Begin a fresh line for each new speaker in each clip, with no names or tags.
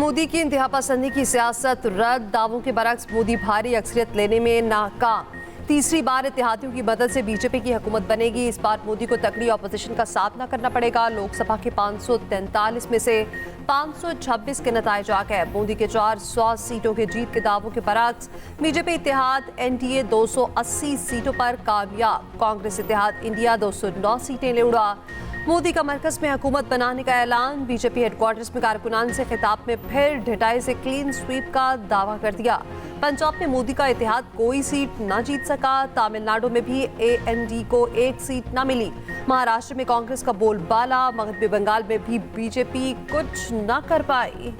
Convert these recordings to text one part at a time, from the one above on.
मोदी की इंतहा पसंदी की सियासत रद्द, दावों के बरक्स मोदी भारी अक्सरियत लेने में नाकाम। तीसरी बार इत्तेहादियों की मदद से बीजेपी की हुकूमत बनेगी। इस बार मोदी को तगड़ी ऑपोजिशन का सामना करना पड़ेगा। लोकसभा के 543 में से 526 के नतीजे आ गए। मोदी के 400 सीटों के जीत के दावों के बरक्स बीजेपी इत्तेहाद एनडीए 280 सीटों पर कामयाब। कांग्रेस इत्तेहाद इंडिया 209 सीटें ले उड़ा। मोदी का मरकज में हुकूमत बनाने का ऐलान। बीजेपी हेडक्वार्टर्स में कारकुनान से खिताब में फिर ढिठाई से क्लीन स्वीप का दावा कर दिया। पंजाब में मोदी का इत्तेहाद कोई सीट न जीत सका। तमिलनाडु में भी एएनडी को एक सीट न मिली। महाराष्ट्र में कांग्रेस का बोलबाला। मगरबी बंगाल में भी बीजेपी कुछ न कर पाई।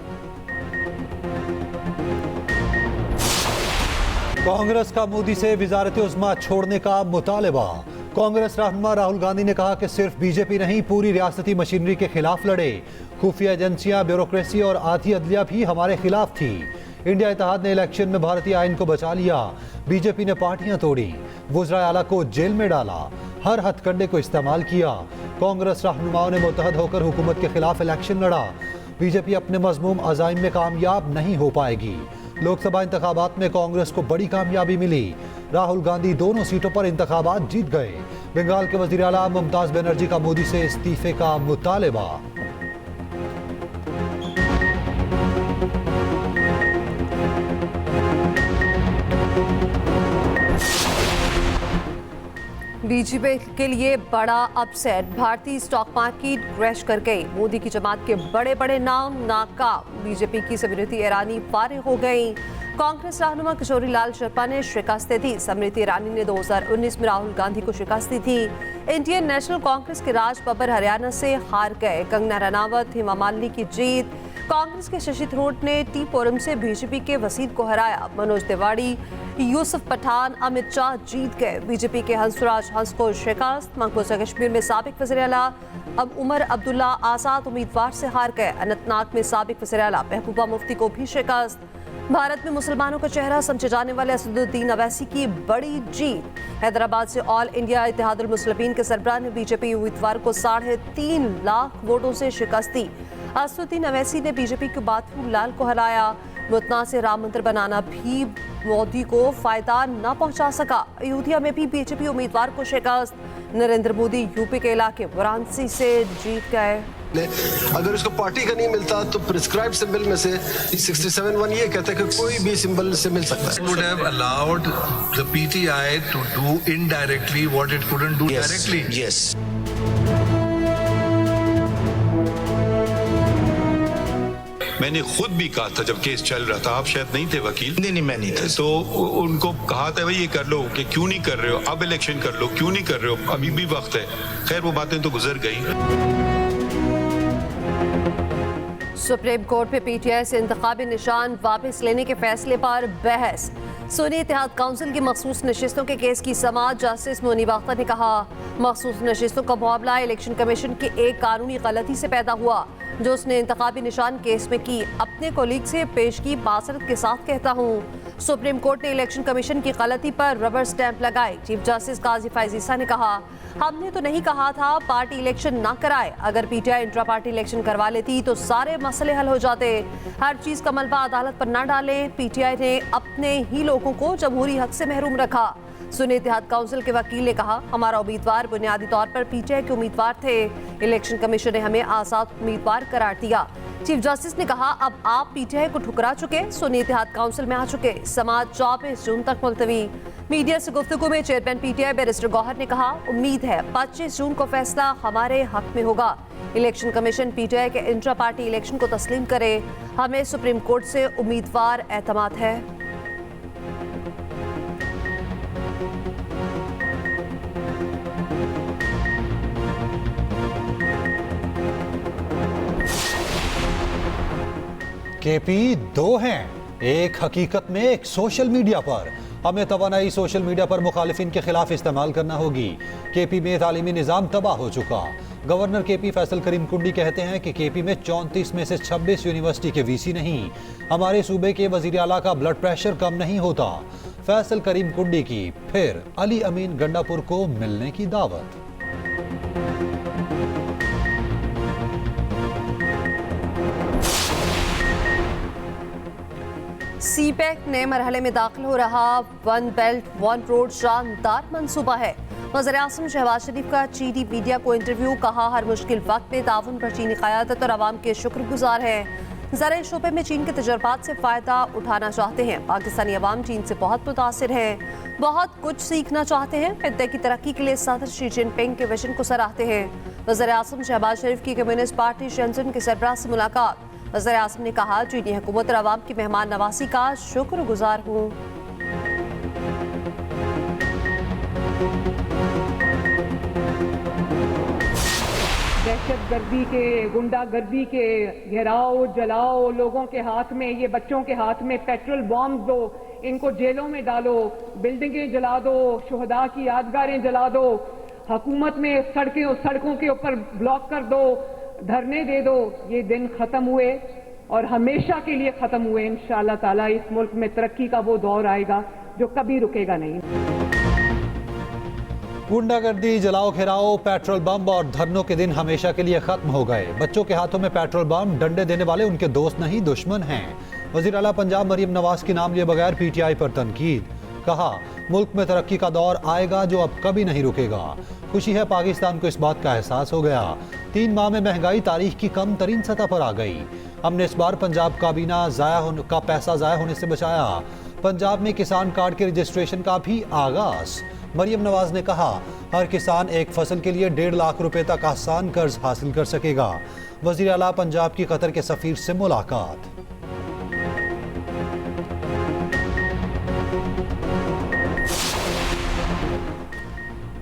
कांग्रेस का मोदी से वजारत उस्मा छोड़ने का मुतालबा। कांग्रेस रहनुमा राहुल गांधी ने कहा कि सिर्फ बीजेपी नहीं, पूरी रियासती मशीनरी के खिलाफ लड़े। खुफिया एजेंसियां, ब्यूरोक्रेसी और आधी अदलिया भी हमारे खिलाफ थी। इंडिया इत्तेहाद ने इलेक्शन में भारतीय आइन को बचा लिया। बीजेपी ने पार्टियां तोड़ी, वज़राए आला को जेल में डाला, हर हथकंडे को इस्तेमाल किया। कांग्रेस रहनुमाओं ने मुत्तहद होकर हुकूमत के खिलाफ इलेक्शन लड़ा। बीजेपी अपने मज़मूम अज़ाइम में कामयाब नहीं हो पाएगी। लोकसभा इंतखाबात में कांग्रेस को बड़ी कामयाबी मिली। राहुल गांधी दोनों सीटों पर इंतखाबात जीत गए। बंगाल के वज़ीर आला ममताज बनर्जी का मोदी से इस्तीफे का मुतालबा।
बीजेपी के लिए बड़ा अपसेट। भारतीय स्टॉक मार्केट क्रैश कर गई। मोदी की जमात के बड़े बड़े नाम नाकाम। बीजेपी की स्मृति ईरानी फारिग हो गई। कांग्रेस रहनुमा किशोरी लाल शर्मा ने शिकस्त दी। स्मृति ईरानी ने 2019 में राहुल गांधी को शिकस्त दी थी। इंडियन नेशनल कांग्रेस के राज बब्बर हरियाणा से हार गए। कंगना रनावत, हेमा मालिनी की जीत। कांग्रेस के शशि थरूर ने टी-पोरम से बीजेपी के वसीर को हराया। मनोज तिवारी, यूसुफ पठान, अमित शाह जीत गए। बीजेपी के हंसराज हंस को शिकस्त। मकबूजा कश्मीर में साबिक वज़ीर आला अब उमर अब्दुल्ला आजाद उम्मीदवार से हार गए। अनंतनाग में साबिक वज़ीर आला महबूबा मुफ्ती को भी शिकस्त। भारत में मुसलमानों का चेहरा समझे जाने वाले असदुद्दीन अवैसी की बड़ी जीत। हैदराबाद से ऑल इंडिया इत्तेहादुल मुस्लिमीन के सरबराह ने बीजेपी उम्मीदवार को 3.5 लाख वोटों से शिकस्त दी। असदुद्दीन अवैसी ने बीजेपी के बाथरूम लाल को हराया। मुतना से राम मंदिर बनाना भी मोदी को फायदा न पहुंचा सका। अयोध्या में भी बीजेपी उम्मीदवार को शिकस्त। नरेंद्र मोदी यूपी के इलाके वाराणसी से जीत गए।
अगर उसको पार्टी का नहीं मिलता तो प्रिस्क्राइब सिंबल में से 67(1) ये कहता है कि कोई भी सिंबल से मिल सकता है।
Would have allowed the PTI to do indirectly what it couldn't do directly.
Yes.
मैंने खुद भी कहा था जब केस चल रहा था, आप शायद नहीं थे वकील।
नहीं, मैं नहीं था।
तो उनको कहा था भाई ये कर लो, कि क्यों नहीं कर रहे हो, अब इलेक्शन कर लो, क्यों नहीं कर रहे हो, अभी भी वक्त है। खैर वो बातें तो गुजर गई।
सुप्रीम कोर्ट में पीटीआई से इंतखाबी निशान वापस लेने के फैसले पर बहस। सुन्नी इत्तेहाद काउंसिल की मखसूस नशिस्तों के केस की समाअत। जस्टिस मुनीब अख्तर ने कहा, मखसूस नशिस्तों का मामला इलेक्शन कमीशन की एक कानूनी गलती से पैदा हुआ जो उसने इंतखाबी निशान केस में की। अपने कोलीग से पेशगी मासरत के साथ कहता हूँ। सुप्रीम कोर्ट ने इलेक्शन कमीशन की गलती पर रबर स्टैंप लगाई। चीफ जस्टिस काजी फैज ईसा ने कहा, हमने तो नहीं कहा था पार्टी इलेक्शन ना कराए। अगर पीटीआई इंट्रा पार्टी इलेक्शन करवा लेती तो सारे मसले हल हो जाते। हर चीज का मलबा अदालत पर न डालें। पीटीआई ने अपने ही लोगों को जमहूरी हक से महरूम रखा। सुन्नी इत्तेहाद काउंसिल के वकील ने कहा, हमारा उम्मीदवार बुनियादी तौर पर पीटीआई के उम्मीदवार थे। इलेक्शन कमीशन ने हमें आजाद उम्मीदवार करार दिया। चीफ जस्टिस ने कहा, अब आप पीटीआई को ठुकरा चुके, सुन्नी इत्तेहाद काउंसिल में आ चुके। समाअत 24 जून तक मुलतवी। मीडिया से गुफ्तगू में चेयरमैन पीटीआई बैरिस्टर गौहर ने कहा, उम्मीद है 25 जून को फैसला हमारे हक में होगा। इलेक्शन कमीशन पीटीआई के इंट्रा पार्टी इलेक्शन को तस्लीम करे। हमें सुप्रीम कोर्ट से उम्मीदवार एतमाद है।
केपी दो हैं, एक हकीकत में, एक सोशल मीडिया पर। हमें तवानाई सोशल मीडिया पर मुखालिफिन के खिलाफ इस्तेमाल करना होगी। केपी में तालीमी निज़ाम तबाह हो चुका। गवर्नर केपी फैसल करीम कुंडी कहते हैं कि केपी में 34 में से 26 यूनिवर्सिटी के वीसी नहीं। हमारे सूबे के वज़ीर आला का ब्लड प्रेशर कम नहीं होता। फैसल करीम कुंडी की फिर अली अमीन गंडापुर को मिलने की दावत।
सीपैक नए मरहले में दाखिल हो रहा वन बेल्ट वन रोड शानदार मंसूबा है। वज़ीर-ए-आज़म शहबाज शरीफ का चीनी मीडिया को इंटरव्यू, कहा हर मुश्किल वक्त में ताउन पर चीनी क़यादत और आवाम के शुक्रगुजार हैं। ज़राए शोबे में चीन के तजर्बात से फ़ायदा उठाना चाहते हैं। पाकिस्तानी अवाम चीन से बहुत मुतासिर हैं, बहुत कुछ सीखना चाहते हैं। खित्ते की तरक्की के लिए सदर शी जिनपिंग के विजन को सराहते हैं। वज़ीर-ए-आज़म शहबाज शरीफ की कम्युनिस्ट पार्टी शेंजन के सरबराह से मुलाकात। वज़ीर-ए-आज़म ने कहा, चीनी हुकूमत और अवाम की मेहमान नवाजी का शुक्रगुजार हूँ।
दहशतगर्दी के, गुंडागर्दी के घेराव जलाओ, लोगों के हाथ में, ये बच्चों के हाथ में पेट्रोल बॉम्ब दो, इनको जेलों में डालो, बिल्डिंगें जला दो, शुहदा की यादगारें जला दो, हुकूमत में सड़कों के ऊपर ब्लॉक कर दो, धरने दे दो। ये दिन खत्म हुए और हमेशा के लिए खत्म हुए। इंशाअल्लाह ताला इस मुल्क में तरक्की का वो दौर आएगा जो कभी रुकेगा नहीं।
गुंडागर्दी, जलाओ घेराओ, पेट्रोल बम और धरनों के दिन हमेशा के लिए खत्म हो गए। बच्चों के हाथों में पेट्रोल बम, डंडे देने वाले उनके दोस्त नहीं दुश्मन हैं। वज़ीर आला पंजाब मरियम नवाज के नाम लिए बगैर पीटीआई पर तनकीद, कहा मुल्क में तरक्की का दौर आएगा जो अब कभी नहीं रुकेगा। खुशी है पाकिस्तान को इस बात का एहसास हो गया। 3 माह में महंगाई तारीख की कम तरीन सतह पर आ गई। हमने इस बार पंजाब काबीना का पैसा ज़ाया होने से बचाया। पंजाब में किसान कार्ड के रजिस्ट्रेशन का भी आगाज। मरियम नवाज ने कहा, हर किसान एक फसल के लिए 1.5 लाख रुपए तक आसान कर्ज हासिल कर सकेगा। वज़ीर आला पंजाब की कतर के सफीर से मुलाकात।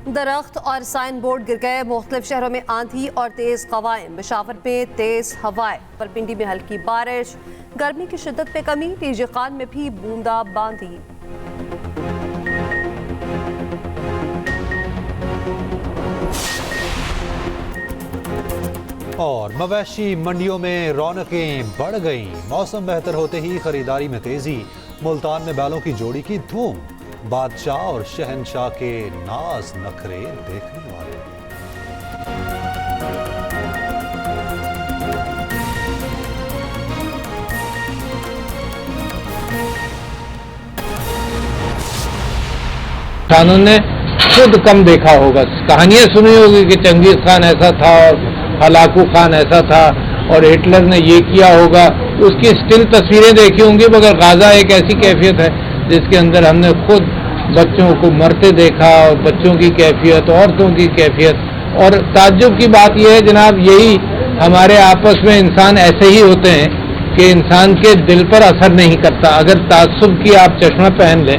दरख्त और साइन बोर्ड गिर गए। मुख्तलिफ शहरों में आंधी और तेज हवाएं, पेशावर में तेज हवाएं, रावलपिंडी में हल्की बारिश। गर्मी की शिद्दत में कमी, टीजे खान में भी बूंदा बांदी।
और मवेशी मंडियों में रौनकें बढ़ गईं। मौसम बेहतर होते ही खरीदारी में तेजी। मुल्तान में बैलों की जोड़ी की धूम। बादशाह और शहनशाह के नाज नखरे देखने वाले।
किसानों ने खुद कम देखा होगा, कहानियां सुनी होगी कि चंगेज खान ऐसा था और हलाकू खान ऐसा था और हिटलर ने ये किया होगा। उसकी स्टिल तस्वीरें देखी होंगी, मगर गाजा एक ऐसी कैफियत है जिसके अंदर हमने खुद बच्चों को मरते देखा, और बच्चों की कैफियत, औरतों की कैफियत। और ताज्जुब की बात यह है जनाब, यही हमारे आपस में इंसान ऐसे ही होते हैं कि इंसान के दिल पर असर नहीं करता। अगर ताज्जुब की आप चश्मा पहन लें,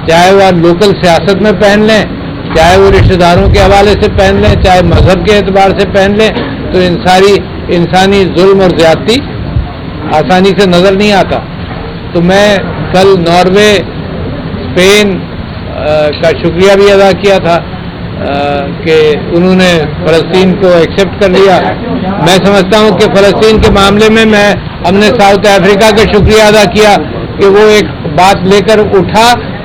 चाहे वह लोकल सियासत में पहन लें, चाहे वो रिश्तेदारों के हवाले से पहन लें, चाहे मजहब के एतबार से पहन लें, तो इंसानी जुल्म और ज्यादती आसानी से नजर नहीं आता। तो मैं कल नॉर्वे, स्पेन का शुक्रिया भी अदा किया था कि उन्होंने फ़लस्तीन को एक्सेप्ट कर लिया। मैं समझता हूं कि फ़लस्तीन के मामले में हमने साउथ अफ्रीका का शुक्रिया अदा किया कि वो एक बात लेकर उठा